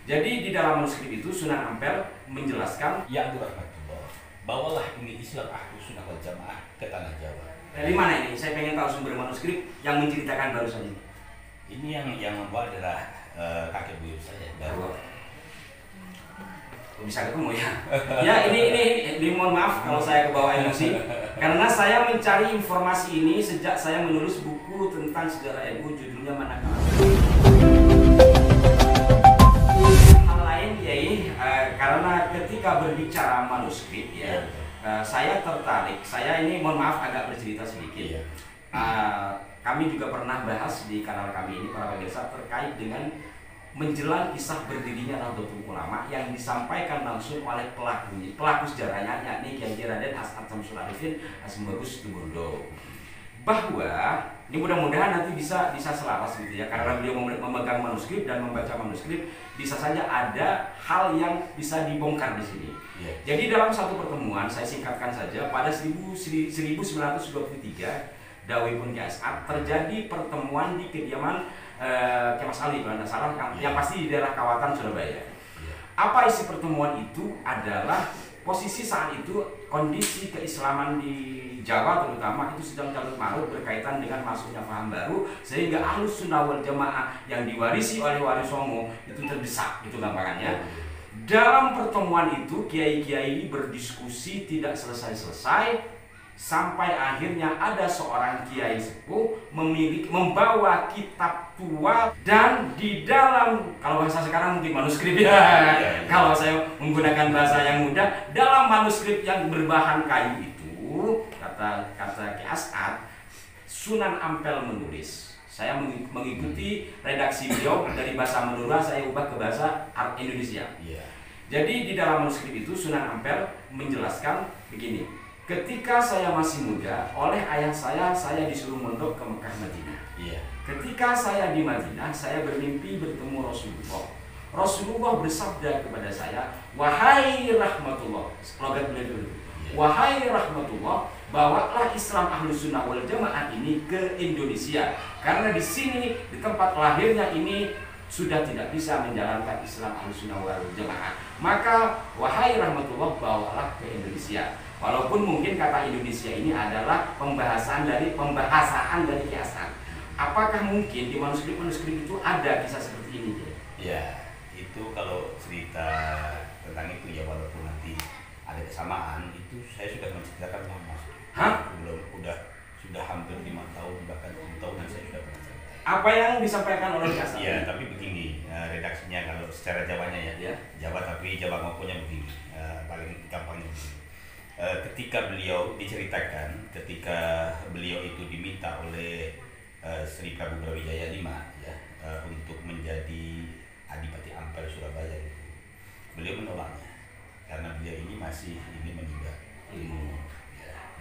Jadi di dalam manuskrip itu Sunan Ampel menjelaskan, Ya rahmatullah, bawalah ini Islam Ahlus Sunnah wal Jamaah ke tanah Jawa. dari mana ini? Saya pengen tahu sumber manuskrip yang menceritakan barusan ini. Ini yang membawa adalah kakek buyut saya. Baru bisa ketemu ya. Ya ini mohon maaf kalau saya kebawa emosi karena saya mencari informasi ini sejak saya menulis buku tentang sejarah NU, judulnya Manakala. Hal lain Kiai, karena ketika berbicara manuskrip ya, saya tertarik. Saya ini mohon maaf agak bercerita sedikit. Kami juga pernah bahas di kanal kami ini para pemirsa terkait dengan menjelang kisah berdirinya Nahdlatul Ulama yang disampaikan langsung oleh pelaku sejarahnya, yakni Kiai Raden As'ad Syamsul Arifin Asmbagus Tubundo, bahwa ini mudah-mudahan nanti bisa selaras gitu ya, karena beliau memegang manuskrip dan membaca manuskrip, bisa saja ada hal yang bisa dibongkar di sini. Jadi dalam satu pertemuan, saya singkatkan saja, pada 1923 Dawi pun Kiai As'ad terjadi pertemuan di kediaman Kiai Mas Ali kalau tidak salah, yang pasti di daerah Kawatan Surabaya. Apa isi pertemuan itu adalah posisi saat itu kondisi keislaman di Jawa terutama itu sedang carut marut berkaitan dengan masuknya paham baru, sehingga Ahlus Sunnah wal Jamaah yang diwarisi oleh Wali Songo itu terdesak, itu gampangannya. Dalam pertemuan itu kiai-kiai berdiskusi tidak selesai-selesai, sampai akhirnya ada seorang kiai sepuh membawa kitab tua, dan di dalam, kalau bahasa sekarang mungkin manuskrip ya, kalau saya menggunakan bahasa yang mudah, dalam manuskrip yang berbahan kayu itu, kata Kiai As'ad, Sunan Ampel menulis. Saya mengikuti redaksi beliau dari bahasa Madura, saya ubah ke bahasa Indonesia. Jadi di dalam manuskrip itu Sunan Ampel menjelaskan begini: ketika saya masih muda, oleh ayah saya disuruh mondok ke Mekah Madinah. Ketika saya di Madinah, saya bermimpi bertemu Rasulullah. Rasulullah bersabda kepada saya, "Wahai rahmatullah," slogan beliau dulu, "Wahai rahmatullah, bawalah Islam Ahlus Sunnah wal Jamaah ini ke Indonesia, karena di sini, di tempat lahirnya ini sudah tidak bisa menjalankan Islam Ahlus Sunnah wal Jamaah. Maka wahai rahmatullah, bawalah ke Indonesia." Walaupun mungkin kata Indonesia ini adalah pembahasaan dari Kiai As'ad. Apakah mungkin di manuskrip itu ada kisah seperti ini? Ya, itu kalau cerita tentang itu ya, walaupun nanti ada kesamaan, itu saya sudah menceritakan lama. Sudah hampir 5 tahun, bahkan 7 tahun saya sudah pernah cerita. Apa yang disampaikan oleh Kiai As'ad? Ya, tapi begini, redaksinya kalau secara Jawanya ya. Jawa, tapi Jawa ngomongnya begini, paling gampangnya begini. Ketika beliau diceritakan, ketika beliau itu diminta oleh Sri Prabu Brawijaya V ya, untuk menjadi Adipati Ampel Surabaya itu, beliau menolaknya karena beliau ini masih ingin menimba ilmu.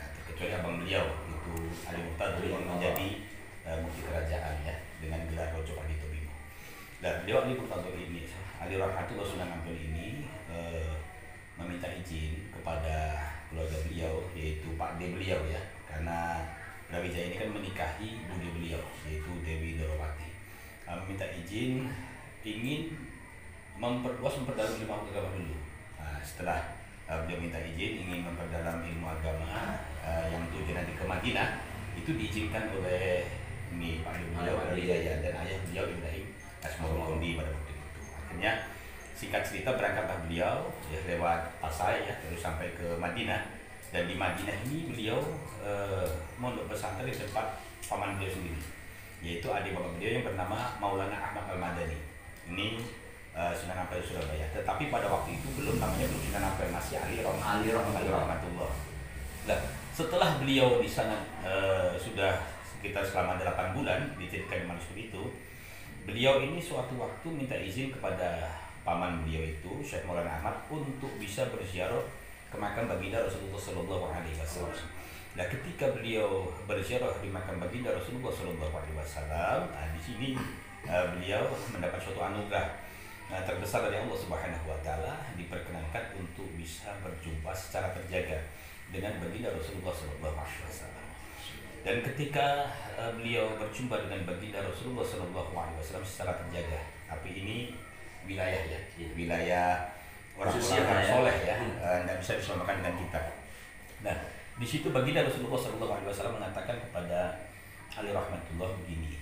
Nah, terkecuali abang beliau itu Ali Muqtadir yang menjadi mufti kerajaan ya, dengan gelar Rojo Pardito Bimo. Dan beliau Ali Muqtadir ini, Ali Rahmatullah Sunan Ampel ini meminta izin kepada keluarga beliau, yaitu Pak D beliau ya, karena Brawijaya ini kan menikahi bude beliau, yaitu Dewi Dorowati. Meminta izin ingin memperdalam ilmu agama dulu. Nah, setelah beliau minta izin ingin memperdalam ilmu agama yang tujuan nanti ke Madinah, itu diizinkan oleh Pak D beliau Brawijaya dan ayah beliau Ibrahim Asmaul Kondi pada waktu itu. Akhirnya singkat cerita berangkatlah beliau ya, lewat Pasai ya, terus sampai ke Madinah. Dan di Madinah ini beliau mondok pesantren di tempat paman beliau sendiri, yaitu adik bapak beliau yang bernama Maulana Ahmad Al-Madani. Ini Sunan Ampel Surabaya. Tetapi pada waktu itu belum namanya Sunan Ampel, masih Ali Rahmatullah. Nah, setelah beliau di sana sudah sekitar selama 8 bulan dijadikan manuskrip itu, beliau ini suatu waktu minta izin kepada paman beliau itu Syekh Maulana Ahmad untuk bisa berziarah ke makam baginda Rasulullah Sallallahu Alaihi Wasallam. Nah, ketika beliau berziarah di makam baginda Rasulullah Sallallahu Alaihi Wasallam, di sini beliau mendapat suatu anugerah terbesar dari Allah Subhanahu Wa Taala, diperkenankan untuk bisa berjumpa secara terjaga dengan baginda Rasulullah Sallallahu Alaihi Wasallam. Dan ketika beliau berjumpa dengan baginda Rasulullah Sallallahu Alaihi Wasallam secara terjaga, tapi ini wilayah ya, wilayah orang-orang ya. soleh ya, nggak bisa disamakan dengan kita. Nah, di situ baginda Rasulullah SAW mengatakan kepada Ali rahmatullah begini,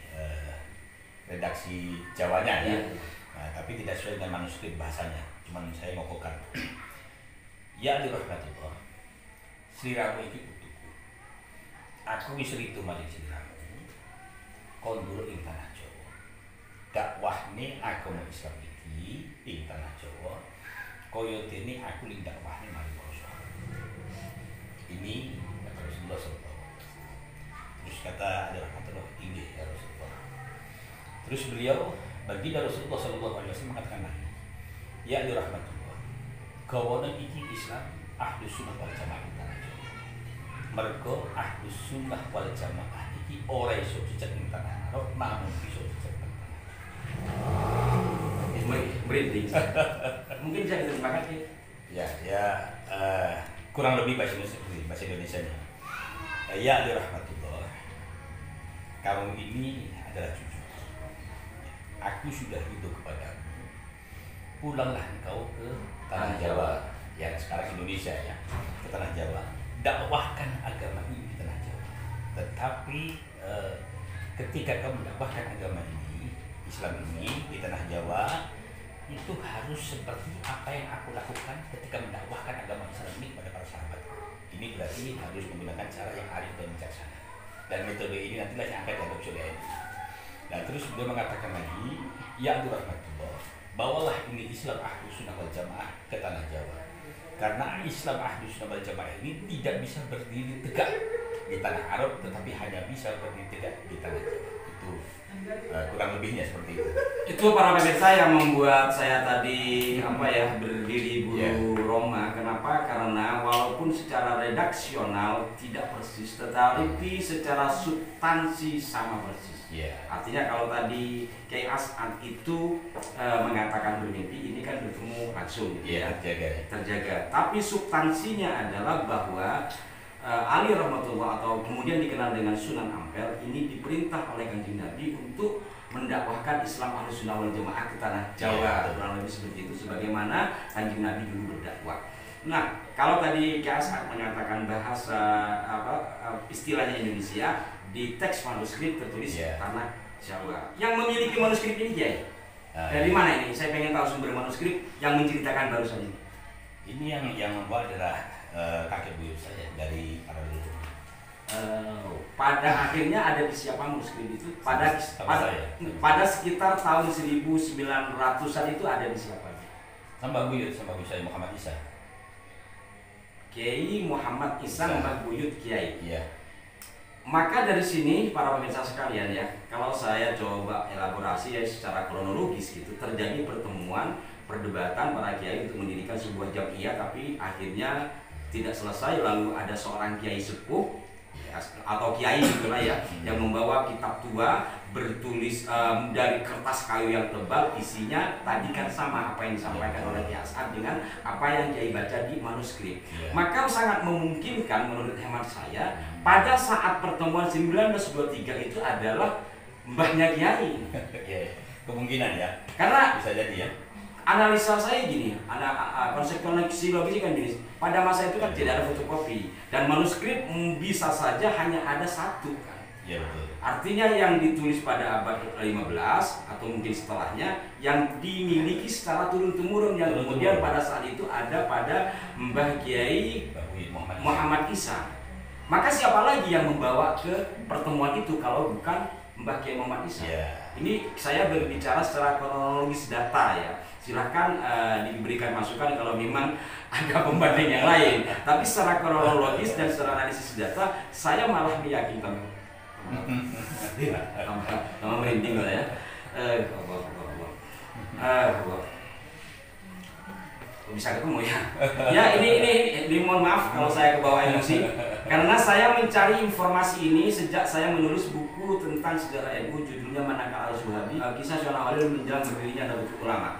redaksi Jawanya ya, tapi tidak sesuai dengan manuskrip bahasanya, cuman saya ngokokan. Ya Ali rahmatullah, sliramu iki putuku, aku wis ritu maring sliramu, kondur ing tanah Jawa. Dakwahne agama Islam iki ing tanah Jawa, kaya dene aku ling dakwahne maring para sahabat. Ini kata Rasulullah SAW. Terus kata Ali rahmatullah, inggih ya Rasulullah. Terus beliau baginda Rasulullah SAW mengatakan lagi, ya Ali rahmatullah, gawana iki Islam Ahlus Sunnah wal Jamaah ing tanah Jawa. Mergo Ahlus Sunnah wal Jamaah iki ora iso dicek ing tanah Arab, namun bisa dicek ing tanah Jawa. Merinding. Mungkin bisa diterjemahkan Ya, kurang lebih bahasa Indonesia-nya. Ya Ali rahmatullah, kamu ini adalah cucu. Aku sudah ridho kepadamu. Pulanglah engkau ke tanah Jawa, yang sekarang Indonesia ya, ke tanah Jawa. Dakwahkan agama ini di tanah Jawa. Tetapi ketika kamu dakwahkan agama ini, Islam ini di tanah Jawa, itu harus seperti apa yang aku lakukan ketika mendakwahkan agama Islam ini kepada para sahabat. Ini berarti harus menggunakan cara yang arif dan bijaksana. Dan metode ini nantilah yang akan diadopsi oleh NU. Nah terus beliau mengatakan lagi, ya rahmatullah, bawalah ini Islam Ahlus Sunnah wal Jamaah ke tanah Jawa. Karena Islam Ahlus Sunnah wal Jamaah ini tidak bisa berdiri tegak di tanah Arab, tetapi hanya bisa berdiri tegak di tanah Jawa. Itu kurang lebihnya seperti itu. Itu para pemirsa yang membuat saya tadi berdiri bulu Roma. Kenapa? Karena walaupun secara redaksional tidak persis, tetapi secara substansi sama persis. Artinya kalau tadi Kiai As'ad itu mengatakan bermimpi, ini kan bertemu langsung terjaga. Tapi substansinya adalah bahwa Ali rahmatullah atau kemudian dikenal dengan Sunan Ampel ini diperintah oleh Kanjeng Nabi untuk mendakwahkan Islam Ahlus Sunnah wal Jamaah ke tanah Jawa, kurang lebih seperti itu, sebagaimana Kanjeng Nabi dulu berdakwah. Nah, kalau tadi Kiai As'ad menyatakan bahasa istilahnya Indonesia, di teks manuskrip tertulis tanah Jawa. Yang memiliki manuskrip ini Kiai, dari mana ini? Saya pengen tahu sumber manuskrip yang menceritakan barusan ini. Ini yang membuat adalah kakek buyut saya dari para leluhur. Pada akhirnya ada di siapa manuskrip itu? Pada sekitar tahun 1900-an itu ada di siapa? Sama buyut saya Muhammad Isa. Kiai Muhammad Isa Mbah Buyut Kiai. Iya. Maka dari sini para pemirsa sekalian ya, kalau saya coba elaborasi ya secara kronologis gitu, terjadi pertemuan perdebatan para kiai untuk mendirikan sebuah jamiah, tapi akhirnya tidak selesai. Lalu ada seorang kiai sepuh atau kiai gitulah ya, yang membawa kitab tua bertulis dari kertas kayu yang tebal, isinya tadi kan sama apa yang disampaikan oleh Kiai As'ad dengan apa yang kiai baca di manuskrip. Maka sangat memungkinkan menurut hemat saya pada saat pertemuan 1923 itu adalah mbahnya kiai. Kemungkinan ya. Karena bisa jadi ya. Analisa saya gini, konsep koneksiologi kan gini. Pada masa itu kan tidak ada fotokopi dan manuskrip bisa saja hanya ada satu kan. Iya betul. Artinya yang ditulis pada abad 15 atau mungkin setelahnya yang dimiliki secara turun-temurun yang kemudian pada saat itu ada pada Mbah Kiai Muhammad Isa. Maka siapa lagi yang membawa ke pertemuan itu kalau bukan Mbah Kiai Muhammad Isa? Ini saya berbicara secara kronologis data ya. Silahkan diberikan masukan kalau memang ada pembanding yang lain. Tapi secara kronologis dan secara analisis data, saya malah meyakinkan. Tambah merinding lah ya. Bisa ketemu ya. Ya ini mohon maaf kalau saya kebawa emosi karena saya mencari informasi ini sejak saya menulis buku tentang sejarah NU judulnya Manakal Al-Zuhabi, Kisah Syekh Awalil menjelang berdirinya Nahdlatul Ulama.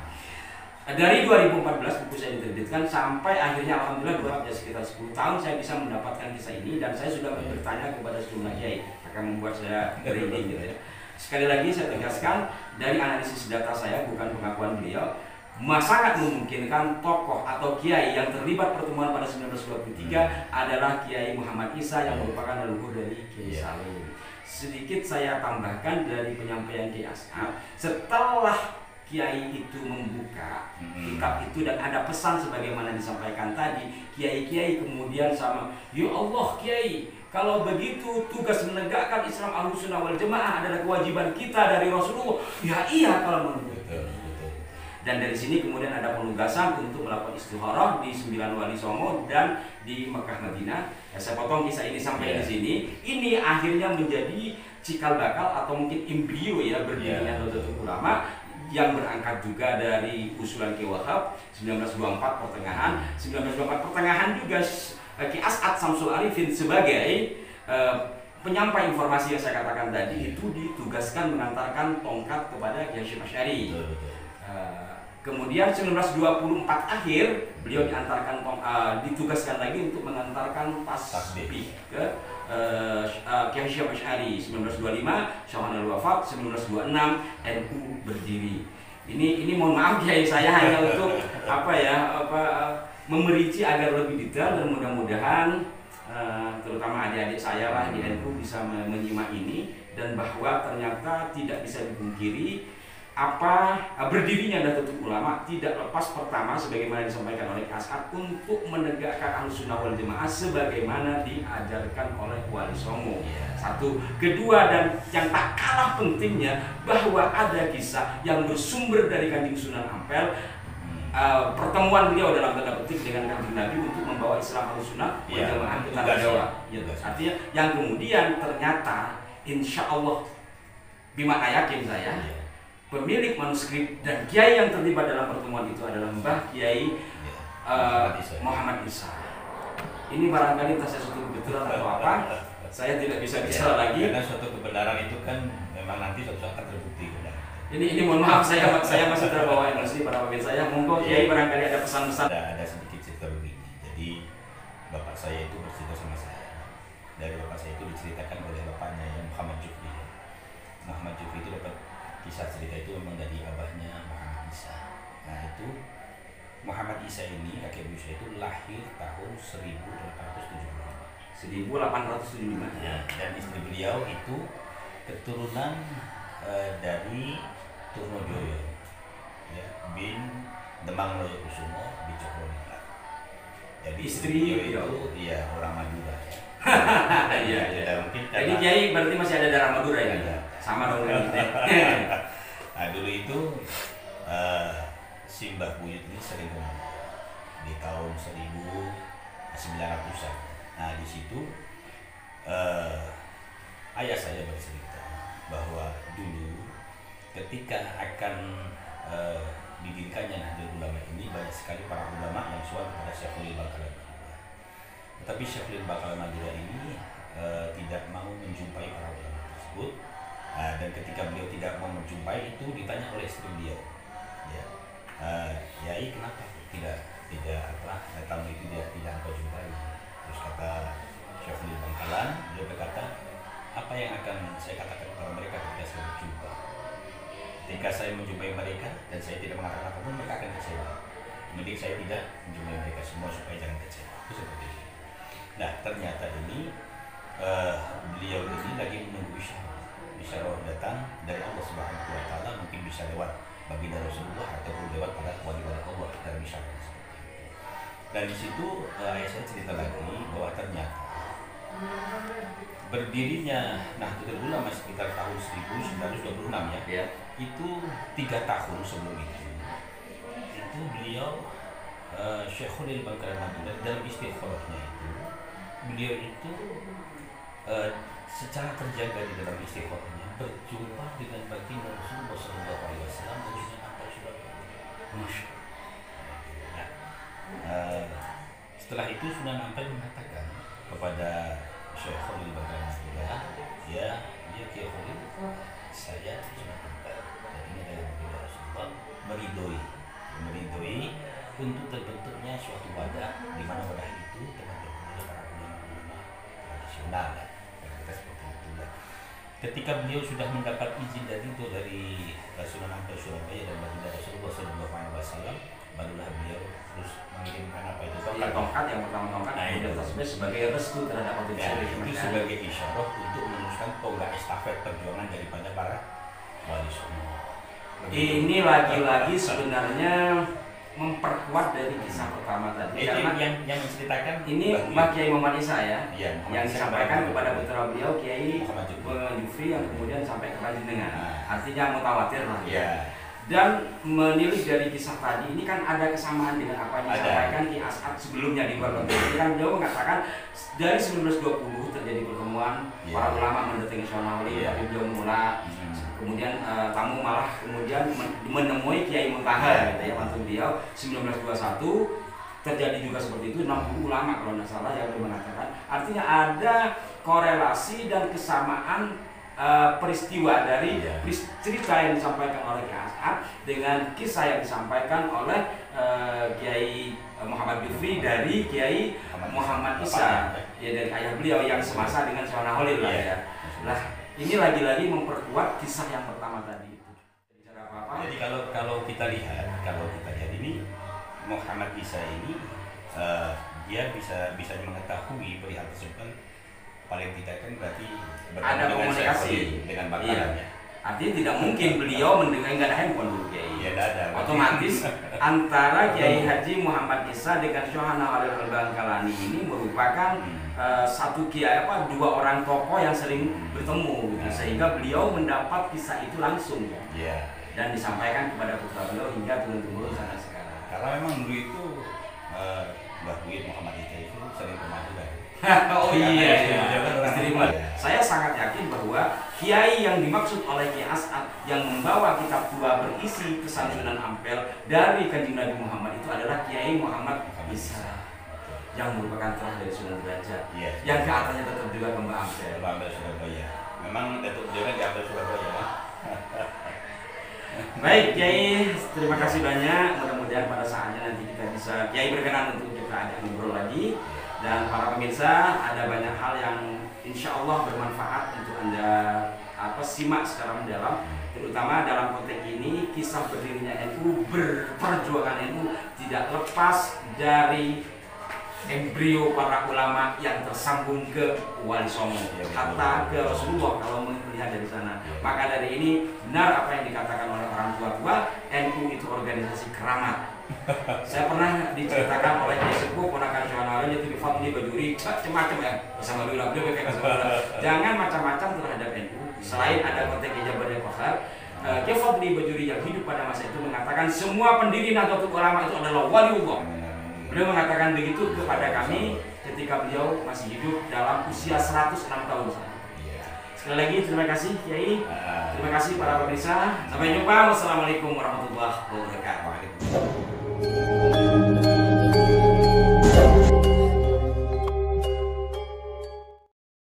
Dari 2014 buku saya diterbitkan sampai akhirnya alhamdulillah sekitar 10 tahun saya bisa mendapatkan kisah ini dan saya sudah bertanya kepada sejumlah kiai, akan membuat saya merinding gitu ya. Sekali lagi saya tegaskan dari analisis data saya bukan pengakuan beliau sangat memungkinkan tokoh atau kiai yang terlibat pertemuan pada 1923 adalah Kiai Muhammad Isa yang merupakan leluhur dari Kiai Salim. Sedikit saya tambahkan dari penyampaian Kiai As'ad, setelah Kiai itu membuka kitab itu dan ada pesan sebagaimana disampaikan tadi, kiai-kiai kemudian sama, ya Allah Kiai, kalau begitu tugas menegakkan Islam Ahlussunnah wal Jamaah adalah kewajiban kita dari Rasulullah. Ya iya kalau menurut. Dan dari sini kemudian ada penugasan untuk melakukan istikharah di 9 Wali Songo dan di Mekah Madinah. Ya, saya potong kisah ini sampai di sini. Ini akhirnya menjadi cikal bakal atau mungkin embrio ya berdirinya Nahdlatul Ulama yang berangkat juga dari usulan Ki Wahab 1924 pertengahan. 1924 pertengahan juga Ki As'ad Samsul Arifin sebagai penyampai informasi yang saya katakan tadi itu ditugaskan mengantarkan tongkat kepada Kiai Hasyim Asy'ari. Kemudian 1924 akhir beliau ditugaskan lagi untuk mengantarkan tasbih ke Kiai Hasyim Asy'ari. 1925 Syawanul Wafat, 1926 NU berdiri. Ini mohon maaf Kiai, saya hanya untuk memerinci agar lebih detail dan mudah-mudahan terutama adik-adik saya lah di NU bisa menyimak ini, dan bahwa ternyata tidak bisa dipungkiri berdirinya Nahdlatul Ulama tidak lepas pertama sebagaimana disampaikan oleh As'ad untuk menegakkan Ahlussunnah wal Jamaah sebagaimana diajarkan oleh Wali Songo. Satu, kedua, dan yang tak kalah pentingnya bahwa ada kisah yang bersumber dari Kanjeng Sunan Ampel, pertemuan beliau dalam tanda petik dengan Kanjeng Nabi untuk membawa Islam Ahlussunnah wal Jamaah ke tanah Jawa. Artinya yang kemudian ternyata insya Allah bimana yakin saya pemilik manuskrip dan kiai yang terlibat dalam pertemuan itu adalah Mbah Kiai Muhammad Isa. Ini barangkali entah saya suatu kebetulan atau apa, saya tidak bisa bicara lagi. Karena suatu kebenaran itu kan memang nanti suatu saat akan terbukti. Ini mohon maaf saya masih terbawa emosi para pemirsa saya. Monggo Kiai barangkali ada pesan-pesan. Ada sedikit cerita begini. Jadi bapak saya itu bercerita sama saya. Dari bapak saya itu diceritakan oleh bapaknya yang Muhammad Jufri. Muhammad Jufri itu dapat kisah cerita itu memang dari abahnya Muhammad Isa. Nah itu Muhammad Isa ini, kakek buyut saya itu lahir tahun 1875. Ya, dan istri beliau itu keturunan dari Turnojoyo, ya, bin Demang Loyo Kusumo bin Cokroningrat. Jadi istri beliau itu orang Madura. Iya. Jadi Kiai berarti masih ada darah Madura ya? Sama dong kan? Nah dulu itu si Mbah Buyut ini sering ke di tahun 1900-an. Nah di situ ayah saya bercerita bahwa dulu ketika akan didirikannya Nahdlatul Ulama ini banyak sekali para ulama yang suara kepada Syekh Khalil Bangkalan Madura. Tetapi Syekh Khalil Bangkalan Madura ini tidak mau menjumpai para ulama tersebut. Dan ketika beliau tidak mau menjumpai itu ditanya oleh istri beliau, Yai kenapa tidak tamu itu tidak engkau jumpai? Terus kata Syekh Khalil Bangkalan, beliau berkata, apa yang akan saya katakan kepada mereka ketika saya berjumpa? Ketika saya menjumpai mereka dan saya tidak mengatakan apapun, mereka akan kecewa. Mending saya tidak menjumpai mereka semua supaya jangan kecewa. Itu seperti itu. Nah ternyata ini beliau ini lagi menunggu isyarah datang dari Allah Subhanahu wa Ta'ala, mungkin bisa lewat baginda Rasulullah ataupun lewat para wali-wali Allah dalam isyarah seperti itu. Dan di situ ayah saya cerita lagi bahwa ternyata berdirinya Nahdlatul Ulama sekitar tahun 1926 ya. Itu 3 tahun sebelum itu beliau Syekh Khalil Bangkalan Madura dalam istikharahnya itu beliau itu secara terjaga di dalam istikharahnya berjumpa dengan baginda Rasulullah SAW dan dengan apa sudah setelah itu Sunan Ampel mengatakan kepada Syekh Khalil Bangkalan Madura, ya Kiai Khalil, saya Sunan Ampel dan ini adalah baginda Rasulullah meridhoi untuk terbentuknya suatu wadah di mana wadah itu telah berkumpul para ulama-ulama tradisional ya. Kita seperti itu ya. ketika beliau sudah mendapat izin dari itu dari Sunan Ampel Surabaya dan baginda Rasulullah Shallallahu Alaihi Wasallam, barulah beliau terus mengirimkan apa itu tongkat yang pertama tongkat kemudian tersebut sebagai restu terhadap potensi itu sebagai isyarah untuk meneruskan tonggak estafet perjuangan daripada para wali songo. Ini lagi-lagi sebenarnya memperkuat dari kisah pertama tadi karena yang menceritakan ini Mbah Kiai Muhammad Isa ya, yang disampaikan kepada putra beliau Kiai Muhammad Jufri yang kemudian sampai ke panjenengan, artinya mutawatir lah ya. Dan menilik dari kisah tadi ini kan ada kesamaan dengan apa yang disampaikan Ki As'ad sebelumnya di luar konteks. Ini kan beliau mengatakan dari 1920 terjadi pertemuan para ulama mendatangi Syonawali, tapi beliau menolak. Kemudian tamu malah kemudian menemui Kiai Muntaha gitu ya, mantu beliau. 1921 terjadi juga seperti itu, 60 ulama kalau tidak salah yang beliau mengatakan. Artinya ada korelasi dan kesamaan peristiwa dari cerita yang disampaikan oleh Kiai As'ad dengan kisah yang disampaikan oleh Kiai Muhammad Jufri dari Kiai Muhammad Isa ya, dari ayah beliau yang semasa dengan Syahna Holil lah ya. Nah, ini lagi-lagi memperkuat kisah yang pertama tadi itu. Jadi kalau kita lihat ini Muhammad Isa ini dia bisa mengetahui perihal tersebut, paling tidak kan berarti ada komunikasi dengan bakalannya. Artinya tidak mungkin beliau mendengar, nggak ada handphone dulu Kiai. Iya, ada. Otomatis antara Kiai Haji Muhammad Isa dengan Syahana Holil Bangkalani ini merupakan satu kiai dua orang tokoh yang sering bertemu gitu, sehingga beliau mendapat kisah itu langsung ya. Dan disampaikan kepada putra beliau hingga turun-temurun sampai sekarang. Karena memang dulu itu Mbah Buyut Muhammad Isa itu sering pemadu kan. Oh iya. Saya sangat yakin bahwa kiai yang dimaksud oleh Kiai As'ad yang membawa kitab tua berisi pesan Sunan Ampel dari Kanjeng Nabi Muhammad itu adalah Kiai Muhammad Isa yang merupakan terah dari Sunan Derajat, yang ke atasnya tetap juga ke Mbah Ampel. Mbah Ampel Surabaya. Memang Datuk Dewan di Ampel Surabaya. Baik Kiai, terima kasih banyak. Mudah-mudahan pada saatnya nanti kita bisa Kiai berkenan untuk kita ajak ngobrol lagi. Dan para pemirsa, ada banyak hal yang insya Allah bermanfaat untuk Anda simak secara mendalam, terutama dalam konteks ini kisah berdirinya NU, perjuangan NU tidak lepas dari embrio para ulama yang tersambung ke Wali Songo, kata ke Rasulullah kalau melihat dari sana. Maka dari ini benar apa yang dikatakan oleh orang tua-tua, NU itu organisasi keramat. Saya pernah diceritakan oleh Kiai Sepuh ponakan Syahana Holil itu Fadli Bajuri macam-macam ya bersama Lula beliau kayak jangan macam-macam terhadap NU. Selain ada konteks ijabah dan kohar, Kiai Fadli Bajuri yang hidup pada masa itu mengatakan semua pendiri Nahdlatul Ulama itu adalah waliullah. Beliau mengatakan begitu kepada kami ketika beliau masih hidup dalam usia 106 tahun. Sekali lagi terima kasih Kiai, terima kasih para pemirsa. Sampai jumpa. Wassalamualaikum warahmatullahi wabarakatuh.